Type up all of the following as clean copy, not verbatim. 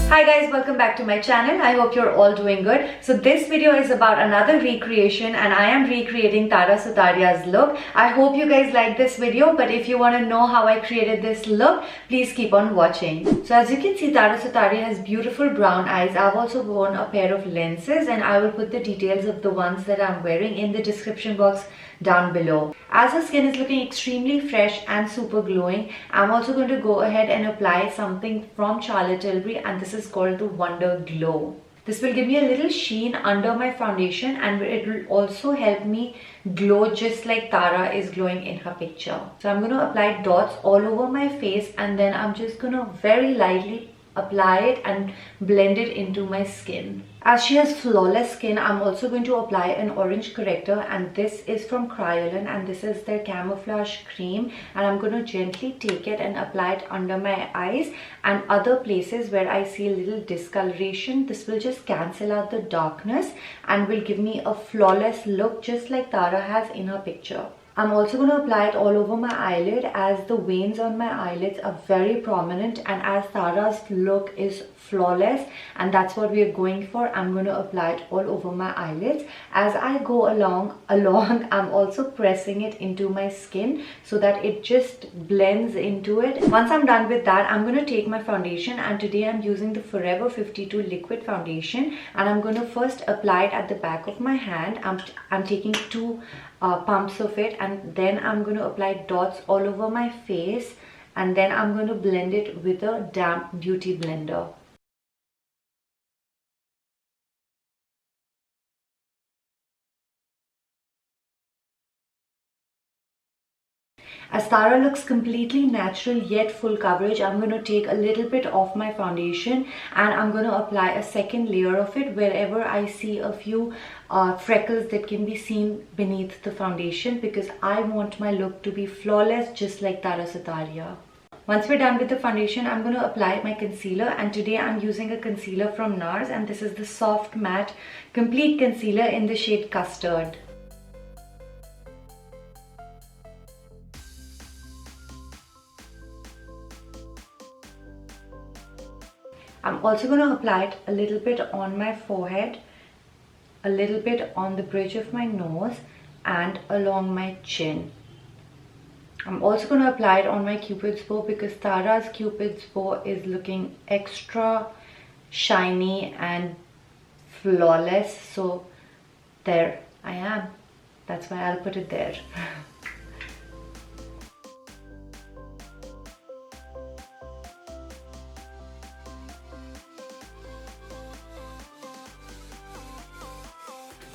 Hi guys, welcome back to my channel. I hope you're all doing good. So this video is about another recreation and I am recreating Tara Sutaria's look. I hope you guys like this video, but if you want to know how I created this look, please keep on watching. So as you can see, Tara Sutaria has beautiful brown eyes. I've also worn a pair of lenses and I will put the details of the ones that I'm wearing in the description box down below. As her skin is looking extremely fresh and super glowing, I'm also going to go ahead and apply something from Charlotte Tilbury, and this is called the Wonder Glow. This will give me a little sheen under my foundation and it will also help me glow just like Tara is glowing in her picture. So I'm going to apply dots all over my face and then I'm just going to very lightly apply it and blend it into my skin. As she has flawless skin, I'm also going to apply an orange corrector, and this is from Kryolan and this is their camouflage cream, and I'm going to gently take it and apply it under my eyes and other places where I see a little discoloration. This will just cancel out the darkness and will give me a flawless look just like Tara has in her picture. I'm also going to apply it all over my eyelid as the veins on my eyelids are very prominent, and as Tara's look is flawless and that's what we are going for, I'm going to apply it all over my eyelids. As I go along, I'm also pressing it into my skin so that it just blends into it. Once I'm done with that, I'm going to take my foundation, and today I'm using the Forever 52 liquid foundation, and I'm going to first apply it at the back of my hand. I'm taking two pumps of it, and then I'm going to apply dots all over my face, and then I'm going to blend it with a damp beauty blender. As Tara looks completely natural yet full coverage, I'm going to take a little bit off my foundation and I'm going to apply a second layer of it wherever I see a few freckles that can be seen beneath the foundation, because I want my look to be flawless just like Tara Sutaria. Once we're done with the foundation, I'm going to apply my concealer, and today I'm using a concealer from NARS, and this is the Soft Matte Complete Concealer in the shade Custard. I'm also going to apply it a little bit on my forehead, a little bit on the bridge of my nose and along my chin. I'm also going to apply it on my Cupid's bow because Tara's Cupid's bow is looking extra shiny and flawless. So there I am. That's why I'll put it there.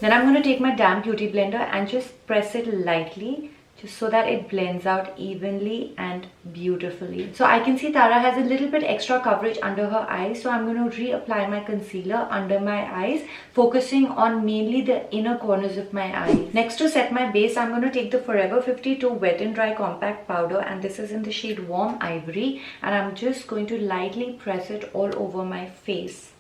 Then I'm going to take my damp beauty blender and just press it lightly, just so that it blends out evenly and beautifully. So I can see Tara has a little bit extra coverage under her eyes, so I'm going to reapply my concealer under my eyes, focusing on mainly the inner corners of my eyes. Next, to set my base, I'm going to take the Forever 52 Wet n Dry Compact Powder, and this is in the shade Warm Ivory, and I'm just going to lightly press it all over my face.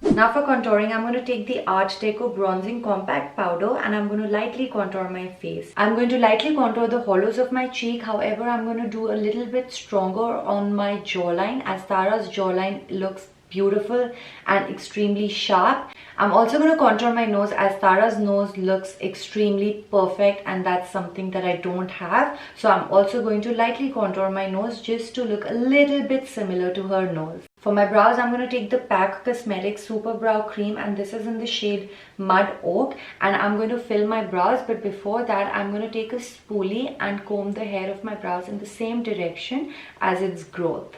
Now for contouring, I'm going to take the Art Deco Bronzing Compact Powder and I'm going to lightly contour my face. I'm going to lightly contour the hollows of my cheek. However, I'm going to do a little bit stronger on my jawline, as Tara's jawline looks beautiful and extremely sharp. I'm also going to contour my nose, as Tara's nose looks extremely perfect and that's something that I don't have. So I'm also going to lightly contour my nose just to look a little bit similar to her nose. For my brows, I'm going to take the PAC Cosmetics Super Brow Cream, and this is in the shade Mud Oak, and I'm going to fill my brows, but before that I'm going to take a spoolie and comb the hair of my brows in the same direction as its growth.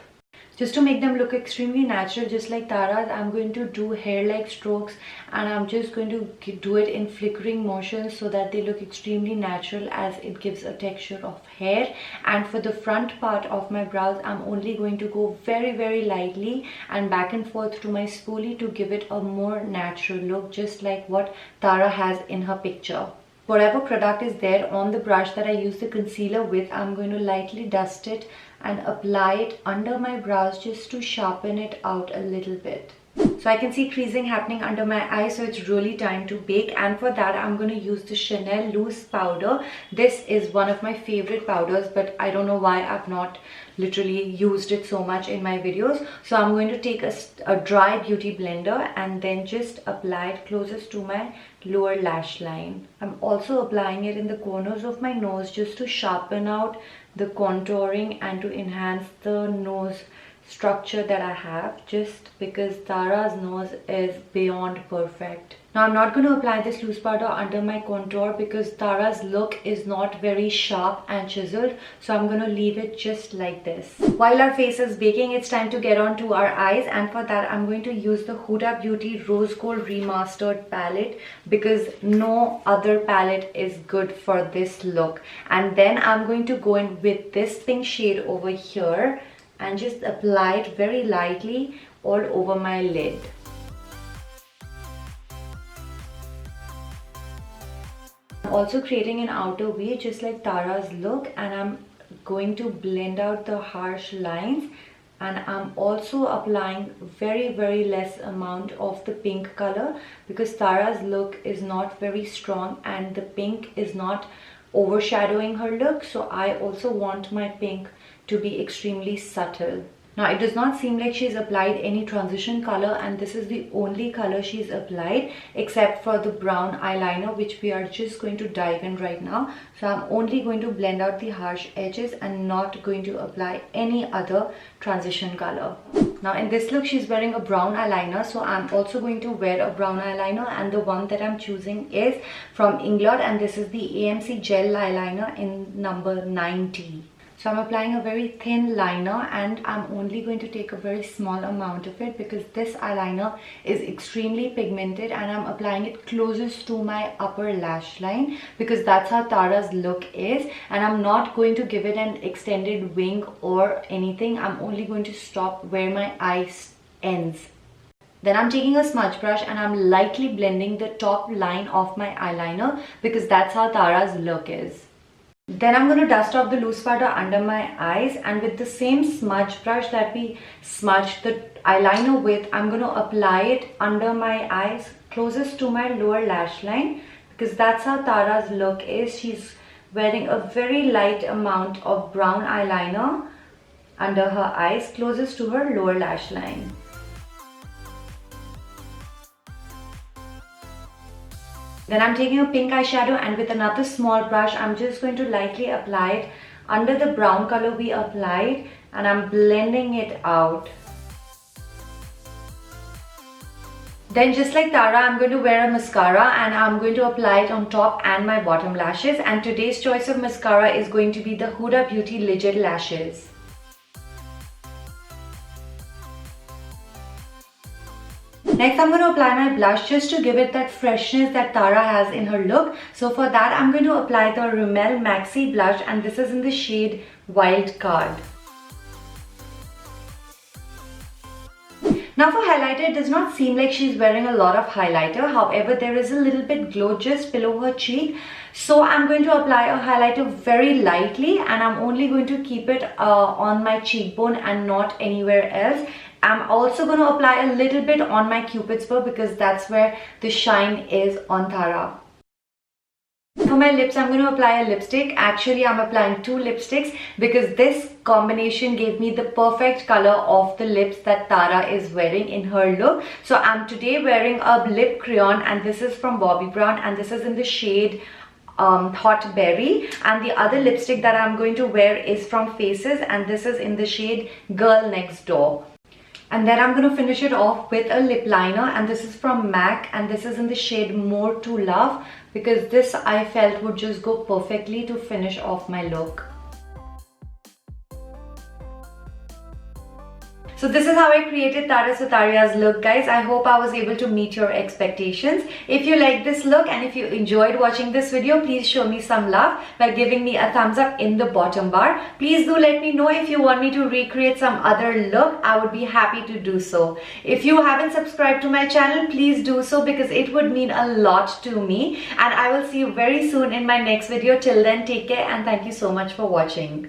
Just to make them look extremely natural, just like Tara's, I'm going to do hair-like strokes, and I'm just going to do it in flickering motions so that they look extremely natural, as it gives a texture of hair. And for the front part of my brows, I'm only going to go very lightly and back and forth to my spoolie to give it a more natural look, just like what Tara has in her picture. Whatever product is there on the brush that I use the concealer with, I'm going to lightly dust it and apply it under my brows just to sharpen it out a little bit. So I can see creasing happening under my eye, so it's really time to bake. And for that I'm going to use the Chanel loose powder. This is one of my favorite powders, but I don't know why I've not literally used it so much in my videos. So I'm going to take a dry beauty blender and then just apply it closest to my lower lash line. I'm also applying it in the corners of my nose just to sharpen out the contouring and to enhance the nose structure that I have, just because Tara's nose is beyond perfect. Now I'm not going to apply this loose powder under my contour because Tara's look is not very sharp and chiseled, so I'm going to leave it just like this. While our face is baking, it's time to get on to our eyes, and for that I'm going to use the Huda Beauty Rose Gold Remastered palette because no other palette is good for this look. And then I'm going to go in with this pink shade over here and just apply it very lightly all over my lid. I'm also creating an outer V just like Tara's look, and I'm going to blend out the harsh lines, and I'm also applying very less amount of the pink color because Tara's look is not very strong and the pink is not overshadowing her look, so I also want my pink to be extremely subtle. Now it does not seem like she's applied any transition color, and this is the only color she's applied except for the brown eyeliner, which we are just going to dive in right now. So I'm only going to blend out the harsh edges and not going to apply any other transition color. Now in this look she's wearing a brown eyeliner, so I'm also going to wear a brown eyeliner, and the one that I'm choosing is from Inglot, and this is the AMC gel eyeliner in number 90. So I'm applying a very thin liner, and I'm only going to take a very small amount of it because this eyeliner is extremely pigmented, and I'm applying it closest to my upper lash line because that's how Tara's look is, and I'm not going to give it an extended wing or anything. I'm only going to stop where my eye ends. Then I'm taking a smudge brush and I'm lightly blending the top line of my eyeliner because that's how Tara's look is. Then I'm going to dust off the loose powder under my eyes, and with the same smudge brush that we smudged the eyeliner with, I'm going to apply it under my eyes closest to my lower lash line because that's how Tara's look is. She's wearing a very light amount of brown eyeliner under her eyes closest to her lower lash line. Then I'm taking a pink eyeshadow, and with another small brush I'm just going to lightly apply it under the brown color we applied, and I'm blending it out. Then just like Tara, I'm going to wear a mascara and I'm going to apply it on top and my bottom lashes, and today's choice of mascara is going to be the Huda Beauty Legit Lashes. Next, I'm going to apply my blush just to give it that freshness that Tara has in her look. So for that, I'm going to apply the Rimmel Maxi blush, and this is in the shade Wild Card. Now for highlighter, it does not seem like she's wearing a lot of highlighter. However, there is a little bit glow just below her cheek. So I'm going to apply a highlighter very lightly, and I'm only going to keep it on my cheekbone and not anywhere else. I'm also going to apply a little bit on my Cupid's bow because that's where the shine is on Tara. For my lips, I'm going to apply a lipstick. Actually, I'm applying two lipsticks because this combination gave me the perfect color of the lips that Tara is wearing in her look. So I'm today wearing a lip crayon, and this is from Bobbi Brown, and this is in the shade Hot Berry, and the other lipstick that I'm going to wear is from Faces, and this is in the shade Girl Next Door. And then I'm going to finish it off with a lip liner, and this is from MAC, and this is in the shade More to Love because this I felt would just go perfectly to finish off my look. So this is how I created Tara Sutaria's look, guys. I hope I was able to meet your expectations. If you like this look and if you enjoyed watching this video, please show me some love by giving me a thumbs up in the bottom bar. Please do let me know if you want me to recreate some other look. I would be happy to do so. If you haven't subscribed to my channel, please do so because it would mean a lot to me. And I will see you very soon in my next video. Till then, take care and thank you so much for watching.